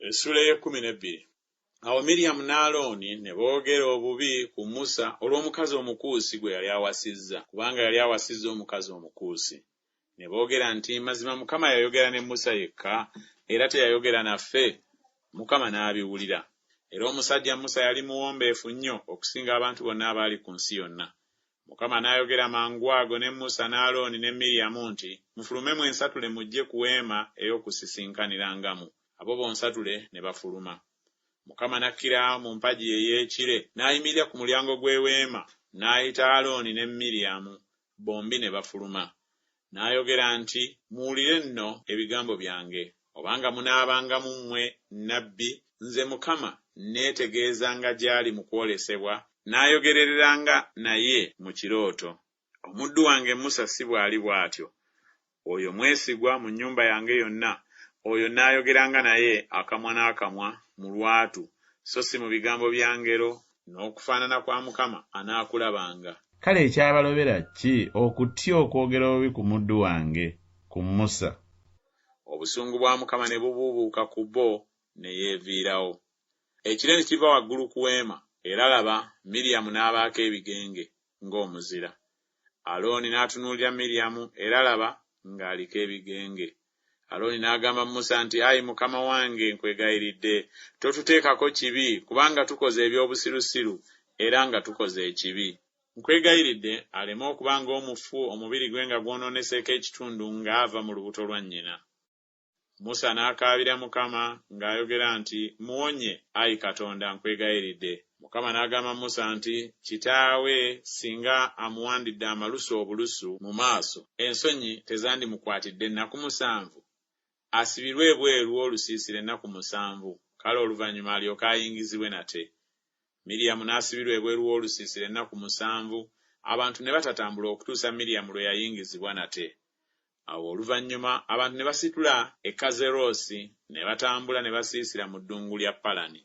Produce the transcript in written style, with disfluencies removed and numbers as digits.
Essula y'e12. Awo Miriyamu ne Alooni ne boogera obubi ku Musa olw'omukazi omukuusi gwe yali awasizza, kubanga yali awasizza omukazi omukuusi. Ne boogera nti mazima Mukama yayogera ne Musa yekka, era teyayogera naffe. Mukama n'abiwulira. Era omusajja Musa yali muwombeefu nnyo okusinga abantu bonna abaali ku nsi yonna. Mukama n'ayogera mangu ago ne Musa ne Alooni ne Miriyamu nti, mufulume mwensatule mujje ku weema ey'okusisinkaniramu. Abo bonsatule ne bafuluma. Mukama n'akkira mu mpagi ey'ekire n'ayimirira ku mulyango gw'eweema, n'ayita Alooni ne Miriyamu, bombi ne bafuluma. N'ayogera nti, muwulire nno ebigambo byange, obanga munaabanga mu mmwe nnabbi, nze Mukama neetegeezanga gy'ali mu kwolesebwa, n'ayogereranga naye mu kirooto. Omuddu wange Musa si bw'ali bw'atyo. Oyo mwesigwa mu nnyumba yange yonna, oyo n'ayogeranga naye akamwa n'akamwa mu lwatu, so si mu bigambo bya ngero, n'okufaanana kwa Mukama anaakulabanga. Kale ekyabalobera ki okutya okwogera obubi ku muddu wange, ku Musa? Obusungu bwa Mukama ne bubuubuuka ku bo ne yeeviirawo. Ekire ne kiva waggulu ku weema, era laba Miriyamu n'abaako ebigenge ng'omuzira. Alooni n'atunuulira Miriyamu, era laba ng'aliko ebigenge. Alooni n'agamba Musa nti, ayi Mukama wange, nkwegayiridde, totuteekako kibi, kubanga tukoze eby'obusirusiru era nga tukoze ekibi. Nkwegayiridde aleme okuba ng'omufu omubiri gwe nga gwonooneseeko ekitundu ng'ava mu lubuto lwa nnyina. Musa n'akaabira Mukama ng'ayogera nti, muwonye, ayi Katonda, nkwegayiridde. Mukama n'agamba Musa nti, kitaawe singa amuwandidde amalusu obulusu mu maaso, ensonyi tezandimukwatidde ennaku 7, asibirwe ebweru olusiisira ennaku 7, kale oluvannyuma alyoke ayingizibwe nate. Miriyamu n'asibirwa ebweru w'olusiisira ennaku 7, abantu ne batatambula okutuusa Miriyamu lwe yayingizibwa nate. Awo oluvannyuma abantu ne basitula e Kazerosi ne batambula ne basiisira mu ddungu lya Palani.